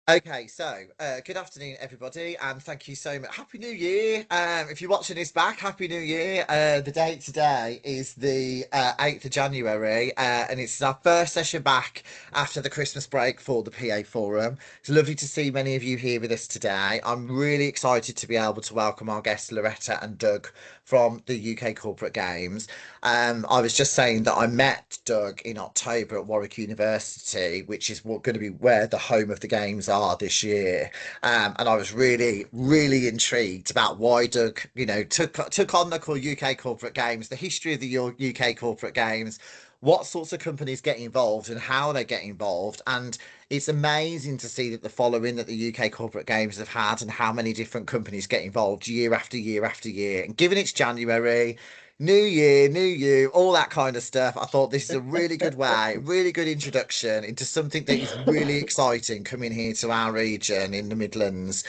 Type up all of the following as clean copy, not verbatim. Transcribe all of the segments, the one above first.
Okay, so good afternoon, everybody, and thank you so much. Happy New Year! If you're watching this back, Happy New Year. The date today is the 8th of January, and it's our first session back after the Christmas break for the PA Forum. It's lovely to see many of you here with us today. I'm really excited to be able to welcome our guests, Loretta and Doug, from the UK Corporate Games. I was just saying that I met Doug in October at Warwick University, which is going to be where the home of the games are this year. And I was really, really intrigued about why Doug, took on the UK Corporate Games, the history of the UK Corporate Games, what sorts of companies get involved and how they get involved. And it's amazing to see that the following that the UK Corporate Games have had and how many different companies get involved year after year after year. And given it's January, New year, new you, all that kind of stuff. I thought this is a really good way, really good introduction into something that is really exciting coming here to our region in the Midlands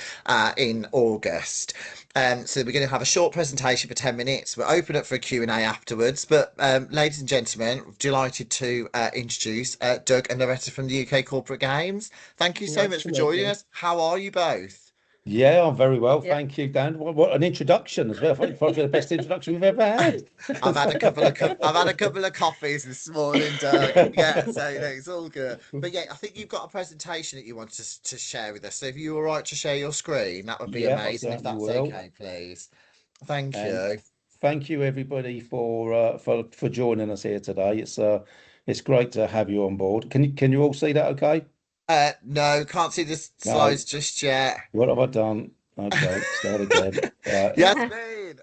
in August. So we're going to have a short presentation for 10 minutes. We'll open up for a Q&A afterwards. But ladies and gentlemen, delighted to introduce Doug and Loretta from the UK Corporate Games. Thank you so much for joining Absolutely. us. How are you both? Yeah, I'm very well. Yeah. Thank you, Dan. What an introduction as well. Probably the best introduction we've ever had. I've had a couple of coffees this morning, Doug. Yeah, so it's all good. But yeah, I think you've got a presentation that you want to share with us. So if you're all right to share your screen, that would be Yeah, I amazing if certainly that's will. okay, please. Thank And you. thank you everybody for joining us here today. It's great to have you on board. Can you all see that okay? No, can't see the No. slides just yet. What have I done? Okay, start again. Right. Yasmin.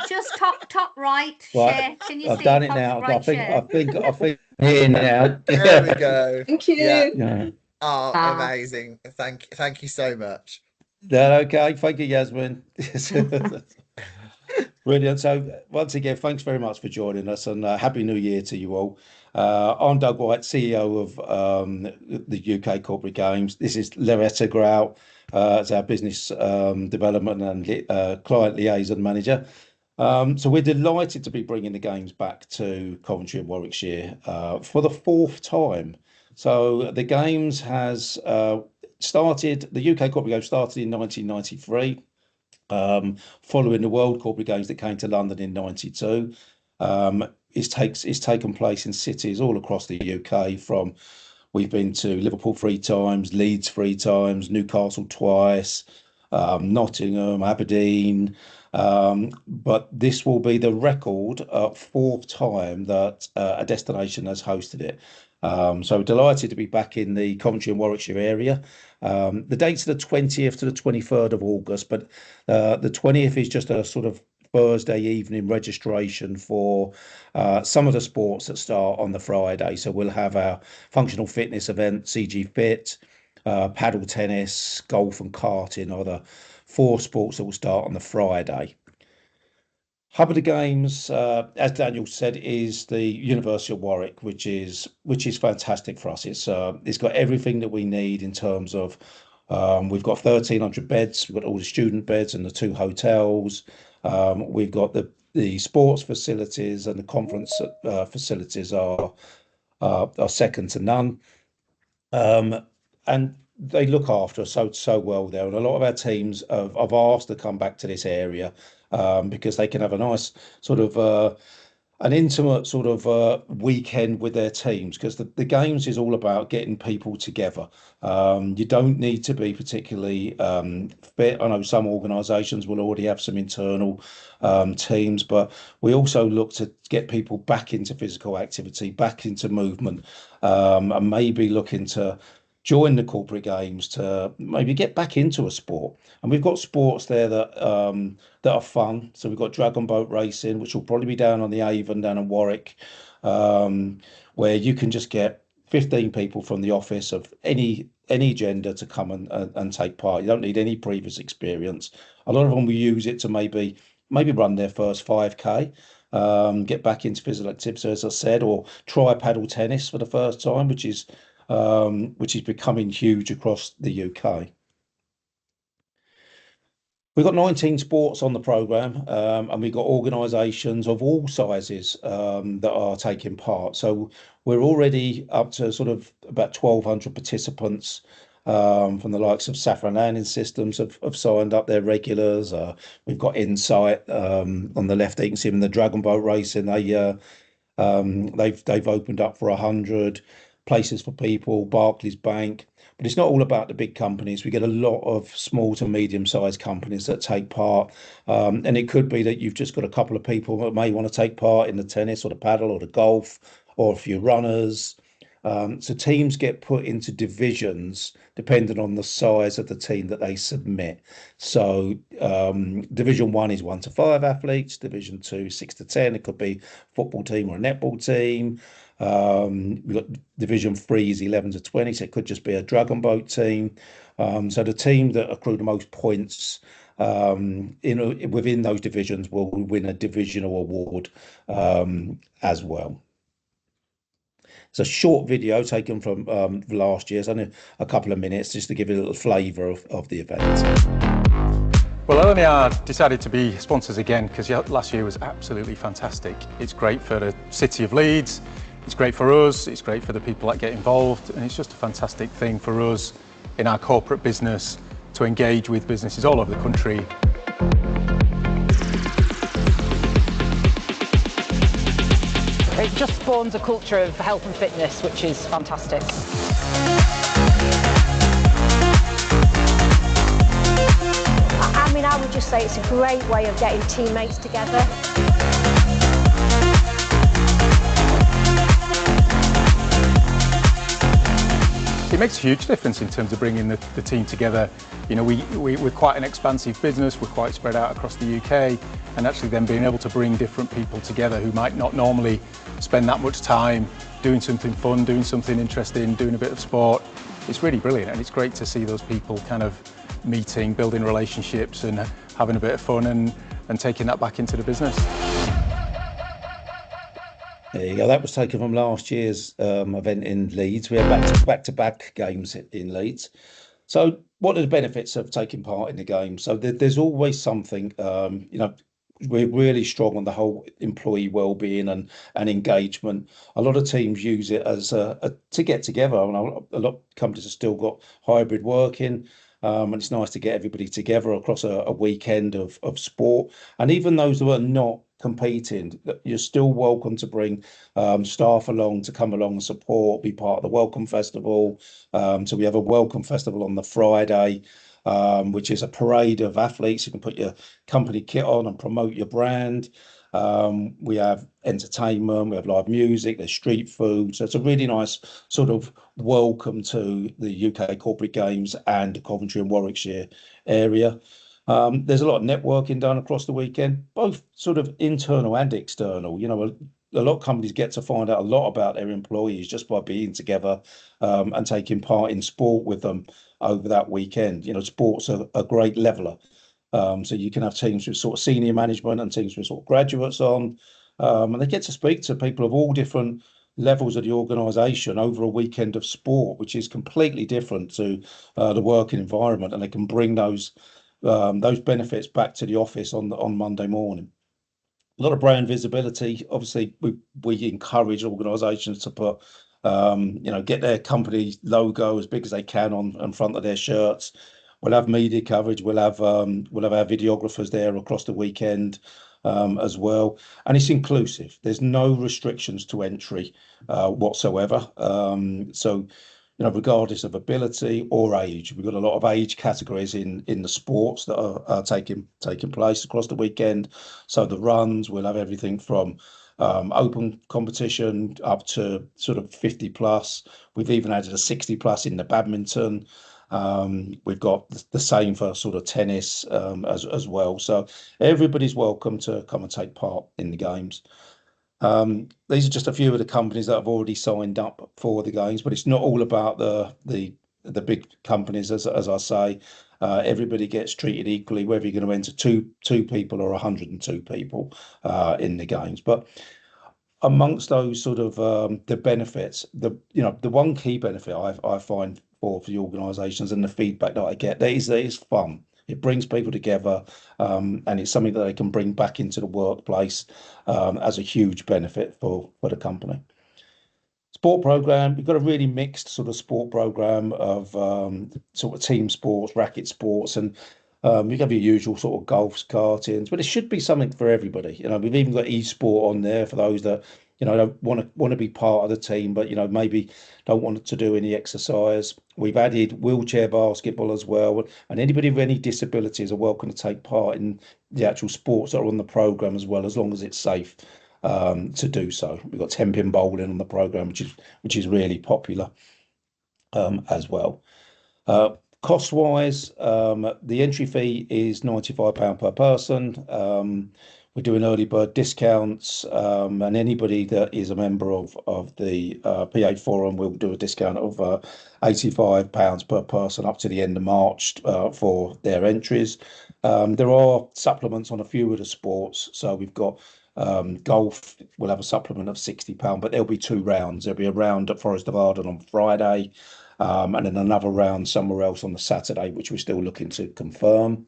Just top right Right. share. Can you I've see done it top now. I right think I share? think I think here now. There we Yeah. go. Thank Yeah. you. Yeah. Oh, Ah. amazing. Thank you so much. That okay? Thank you, Yasmin. Brilliant. So once again, thanks very much for joining us, and Happy New Year to you all. I'm Doug White, CEO of the UK Corporate Games. This is Loretta Grau, as our business development and client liaison manager. So we're delighted to be bringing the games back to Coventry and Warwickshire for the fourth time. So the games has started. The UK Corporate Games started in 1993, following the World Corporate Games that came to London in '92. It's taken place in cities all across the UK. We've been to Liverpool 3 times, Leeds 3 times, Newcastle twice, Nottingham, Aberdeen. But this will be the record fourth time that a destination has hosted it. So delighted to be back in the Coventry and Warwickshire area. The dates are the 20th to the 23rd of August, but the 20th is just a sort of Thursday evening registration for some of the sports that start on the Friday. So we'll have our functional fitness event, CG Fit, paddle tennis, golf and karting are the 4 sports that will start on the Friday. Hub of the Games, as Daniel said, is the University of Warwick, which is fantastic for us. It's got everything that we need in terms of we've got 1,300 beds, we've got all the student beds and the 2 hotels. We've got the sports facilities, and the conference facilities are second to none. And they look after us so well there. And a lot of our teams have asked to come back to this area because they can have a nice sort of an intimate sort of weekend with their teams, because the games is all about getting people together. You don't need to be particularly fit. I know some organisations will already have some internal teams, but we also look to get people back into physical activity, back into movement, and maybe looking to join the corporate games to maybe get back into a sport. And we've got sports there that are fun. So we've got dragon boat racing, which will probably be down on the Avon down in Warwick, where you can just get 15 people from the office of any gender to come and take part. You don't need any previous experience. A lot of them will use it to maybe run their first 5K, get back into physical activity, as I said, or try paddle tennis for the first time, which is becoming huge across the UK. We've got 19 sports on the programme, and we've got organisations of all sizes that are taking part. So we're already up to sort of about 1,200 participants. from the likes of Saffron Landing Systems have signed up their regulars. We've got Insight on the left. You can see them in the Dragon Boat racing. They've opened up for 100 places for people. Barclays Bank. But it's not all about the big companies. We get a lot of small to medium-sized companies that take part. And it could be that you've just got a couple of people that may want to take part in the tennis or the paddle or the golf or a few runners. So teams get put into divisions depending on the size of the team that they submit. So Division 1 is 1 to 5 athletes, Division 2 6 to 10. It could be a football team or a netball team. We've got Division 3 is 11 to 20, so it could just be a dragon boat team. So the team that accrue the most points within those divisions will win a divisional award as well. It's a short video taken from last year, it's only a couple of minutes just to give you a little flavour of the event. Well, LNER decided to be sponsors again because last year was absolutely fantastic. It's great for the City of Leeds, it's great for us, it's great for the people that get involved, and it's just a fantastic thing for us in our corporate business to engage with businesses all over the country. It just spawns a culture of health and fitness, which is fantastic. I mean, I would just say it's a great way of getting teammates together. It makes a huge difference in terms of bringing the team together. You know, we're quite an expansive business, we're quite spread out across the UK, and actually then being able to bring different people together who might not normally spend that much time doing something fun, doing something interesting, doing a bit of sport, it's really brilliant, and it's great to see those people kind of meeting, building relationships and having a bit of fun and taking that back into the business. There you go. That was taken from last year's event in Leeds. We had back-to-back games in Leeds. So what are the benefits of taking part in the game? So there's always something, you know, we're really strong on the whole employee well-being and engagement. A lot of teams use it as to get together. I mean, a lot of companies have still got hybrid working. And it's nice to get everybody together across a weekend of sport. And even those who are not competing, you're still welcome to bring staff along to come along and support, be part of the Welcome Festival. So we have a Welcome Festival on the Friday, which is a parade of athletes. You can put your company kit on and promote your brand. We have entertainment, we have live music, there's street food. So it's a really nice sort of welcome to the UK Corporate Games and the Coventry and Warwickshire area. There's a lot of networking done across the weekend, both sort of internal and external. You know, a lot of companies get to find out a lot about their employees just by being together and taking part in sport with them over that weekend. You know, sport's a great leveler. So you can have teams with sort of senior management and teams with sort of graduates on, and they get to speak to people of all different levels of the organisation over a weekend of sport, which is completely different to the working environment, and they can bring those benefits back to the office on Monday morning. A lot of brand visibility. Obviously, we encourage organisations to put you know, get their company logo as big as they can on front of their shirts. We'll have media coverage. We'll have our videographers there across the weekend as well, and it's inclusive. There's no restrictions to entry whatsoever. So, you know, regardless of ability or age, we've got a lot of age categories in the sports that are taking place across the weekend. So the runs, we'll have everything from open competition up to sort of 50 plus. We've even added a 60 plus in the badminton. We've got the same for sort of tennis as well. So everybody's welcome to come and take part in the games. These are just a few of the companies that have already signed up for the games, but it's not all about the big companies, as I say. Everybody gets treated equally, whether you're going to enter two people or 102 people in the games. But amongst those sort of the benefits, the one key benefit I find for the organisations and the feedback that I get, that is fun. It brings people together, and it's something that they can bring back into the workplace as a huge benefit for the company. Sport program, we've got a really mixed sort of sport program of sort of team sports, racket sports, and you have your usual sort of golfs, kartings, but it should be something for everybody. We've even got e-sport on there for those that don't want to be part of the team, but maybe don't want to do any exercise. We've added wheelchair basketball as well, and anybody with any disabilities are welcome to take part in the actual sports that are on the program as long as it's safe to do so. We've got 10-pin bowling on the program, which is really popular as well. Cost wise, the entry fee is £95 per person. We're doing early bird discounts, and anybody that is a member of the P8 Forum will do a discount of £85 per person up to the end of March for their entries. There are supplements on a few of the sports, so we've got golf will have a supplement of £60, but there'll be 2 rounds. There'll be a round at Forest of Arden on Friday, and then another round somewhere else on the Saturday, which we're still looking to confirm.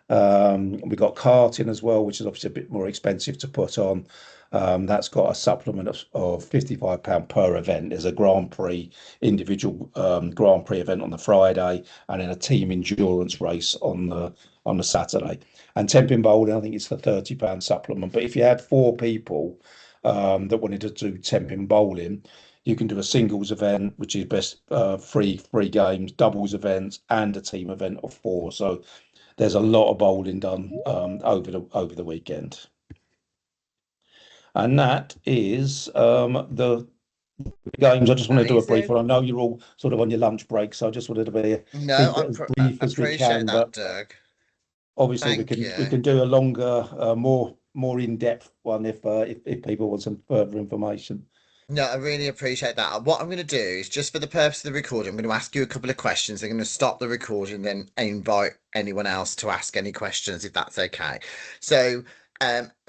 We've got karting as well, which is obviously a bit more expensive to put on. That's got a supplement of £55 per event. There's a Grand Prix, individual Grand Prix event on the Friday, and then a team endurance race on the Saturday. And 10-pin bowling, I think it's for £30 supplement. But if you had 4 people that wanted to do 10-pin bowling, you can do a singles event, which is best free games, doubles events, and a team event of 4. So there's a lot of bowling done over the weekend. And that is the games. I just want to do a brief one. I know you're all sort of on your lunch break, so I just wanted to be as brief as we can. That, Doug. Obviously, we can do a longer, more in-depth one if people want some further information. No, I really appreciate that. What I'm going to do is, just for the purpose of the recording, I'm going to ask you a couple of questions. I'm going to stop the recording, then invite anyone else to ask any questions, if that's okay. So,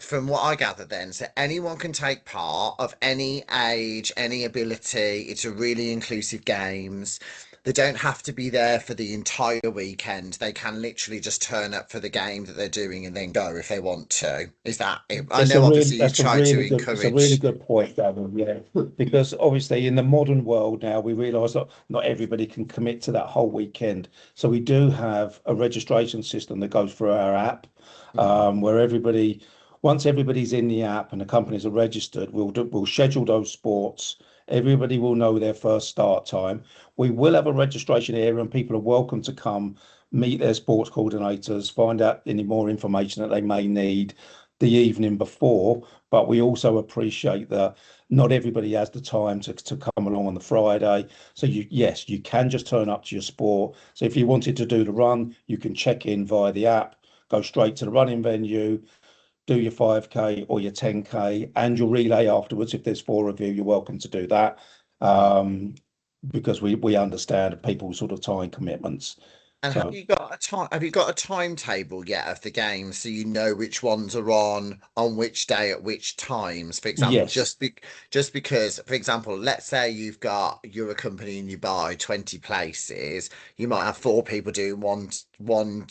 from what I gather then, so anyone can take part, of any age, any ability. It's a really inclusive games. They don't have to be there for the entire weekend. They can literally just turn up for the game that they're doing and then go if they want to. Is that it? I know obviously you try to encourage. It's a really good point, Gavin. Yeah, because obviously in the modern world now, we realise that not everybody can commit to that whole weekend. So we do have a registration system that goes through our app, where once everybody's in the app and the companies are registered, we'll schedule those sports. Everybody will know their first start time. We will have a registration area, and people are welcome to come meet their sports coordinators, find out any more information that they may need the evening before. But we also appreciate that not everybody has the time to come along on the Friday. So you can just turn up to your sport. So if you wanted to do the run, you can check in via the app, go straight to the running venue, do your 5K or your 10K, and your relay afterwards. If there's 4 of you, you're welcome to do that, because we understand people's sort of time commitments. And have you got a time? Have you got a timetable yet of the games, so you know which ones are on which day at which times? For example, Yes. just because, for example, let's say you're a company and you buy 20 places, you might have 4 people doing one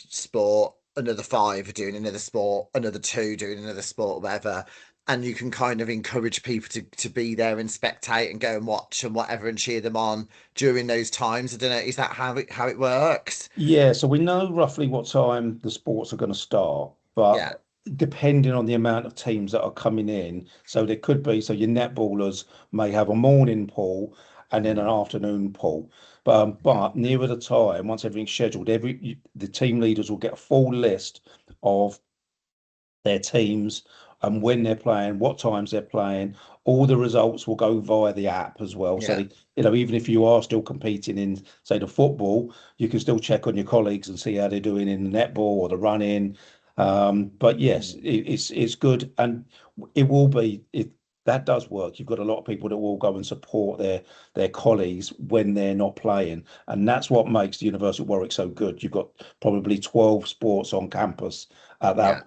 sport, another 5 are doing another sport, another 2 doing another sport, whatever. And you can kind of encourage people to be there and spectate and go and watch and whatever and cheer them on during those times. I don't know, is that how it works? Yeah, so we know roughly what time the sports are going to start, but Yeah. depending on the amount of teams that are coming in, so there could be, so your netballers may have a morning pool and then an afternoon pool. But nearer the time, once everything's scheduled, the team leaders will get a full list of their teams and when they're playing, what times they're playing. All the results will go via the app as well. Yeah. So, even if you are still competing in, say, the football, you can still check on your colleagues and see how they're doing in the netball or the running. But yes, it's good, and it will be, if that does work. You've got a lot of people that will go and support their colleagues when they're not playing, and that's what makes the University of Warwick so good. You've got probably 12 sports on campus at that,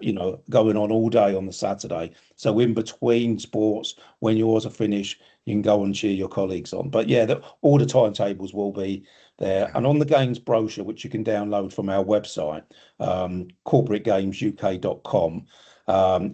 going on all day on the Saturday. So in between sports, when yours are finished, you can go and cheer your colleagues on. But yeah, all the timetables will be there. And on the games brochure, which you can download from our website, corporategamesuk.com,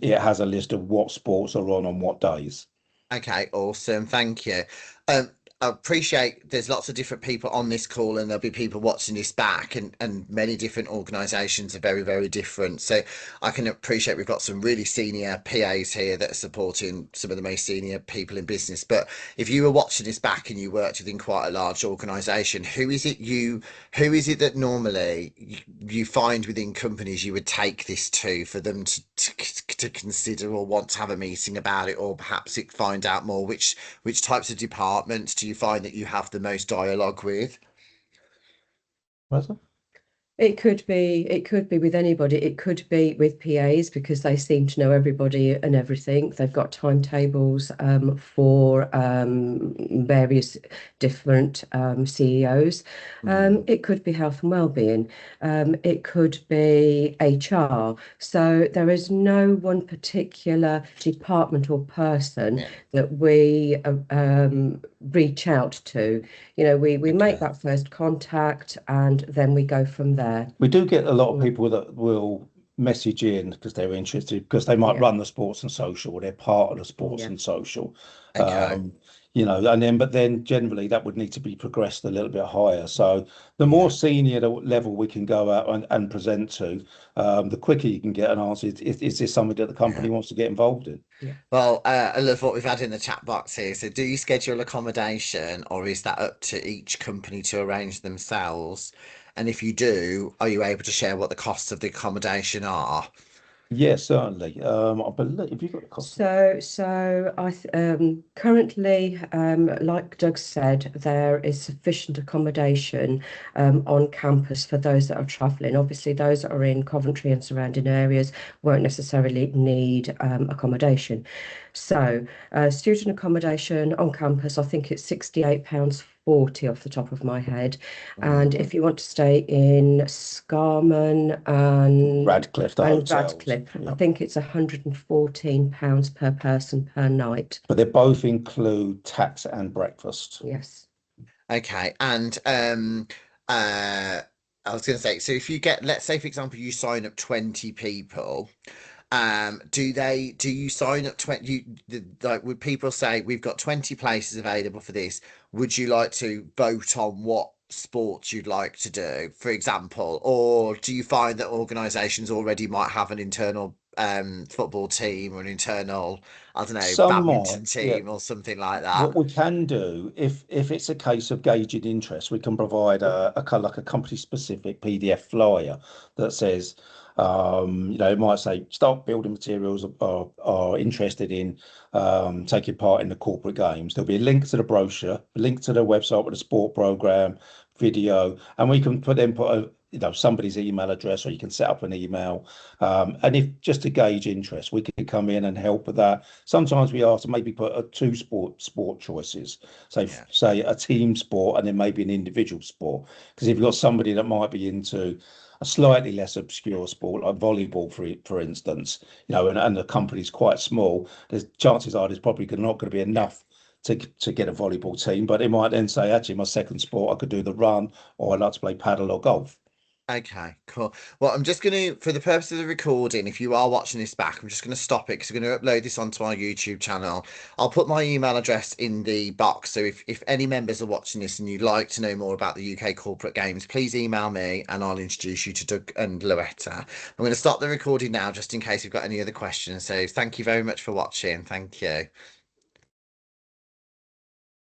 it has a list of what sports are on what days. Okay, awesome. Thank you. Um, I appreciate there's lots of different people on this call, and there'll be people watching this back, and many different organisations are very, very different. So I can appreciate we've got some really senior PAs here that are supporting some of the most senior people in business. But if you were watching this back and you worked within quite a large organisation, who is it that normally you find within companies you would take this to for them to consider or want to have a meeting about it, or perhaps find out more? Which types of departments do you find that you have the most dialogue with? Was it? It could be with anybody. It could be with PAs because they seem to know everybody and everything. They've got timetables for various different CEOs. It could be health and well-being. It could be HR. So there is no one particular department or person Yeah. that we reach out to. You know, we make Okay. that first contact and then we go from there. We do get a lot of people that will message in because they're interested because they might Yeah, run the sports and social or they're part of the sports yeah, and social. Okay. Um, but then generally that would need to be progressed a little bit higher. So the more Yeah. senior level we can go out and present to, the quicker you can get an answer. Is this something that the Yeah. company wants to get involved in? yeah. Well, I love what we've had in the chat box here. So, do you schedule accommodation, or is that up to each company to arrange themselves? And if you do, are you able to share what the costs of the accommodation are? Yes, certainly. I believe, have you got the cost? Currently, like Doug said, there is sufficient accommodation on campus for those that are travelling. Obviously, those that are in Coventry and surrounding areas won't necessarily need accommodation. So, student accommodation on campus, I think it's £68.40 off the top of my head. And Mm, if you want to stay in Scarman Radcliffe, the and hotels. Radcliffe, I Yeah. think it's £114 per person per night. But they both include tax and breakfast. Yes. okay. And uh, I was going to say, so if you get, let's say, for example, you sign up 20 people. Do you sign up 20, like, would people say we've got 20 places available for this? Would you like to vote on what sports you'd like to do, for example? Or do you find that organisations already might have an internal football team or an internal, I don't know, Some badminton might, yeah. team or something like that? What we can do, if it's a case of gauging interest, we can provide like a company specific PDF flyer that says, it might say stock building materials are interested in taking part in the corporate games. There'll be a link to the brochure, a link to the website with the sport program, video, and we can put somebody's email address, or you can set up an email. And if just to gauge interest, we could come in and help with that. Sometimes we ask to maybe put two sport choices, Yeah, say a team sport and then maybe an individual sport. Because if you've got somebody that might be into a slightly less obscure sport like volleyball, for instance, and the company's quite small, there's chances are there's probably not going to be yeah. enough to get a volleyball team. But it might then say, actually, my second sport, I could do the run, or I'd like to play paddle or golf. Okay, cool. Well, I'm just going to, for the purpose of the recording, if you are watching this back, I'm just going to stop it because we're going to upload this onto our YouTube channel. I'll put my email address in the box. So if any members are watching this and you'd like to know more about the UK corporate games, please email me and I'll introduce you to Doug and Loretta. I'm going to stop the recording now just in case you've got any other questions. So thank you very much for watching. Thank you.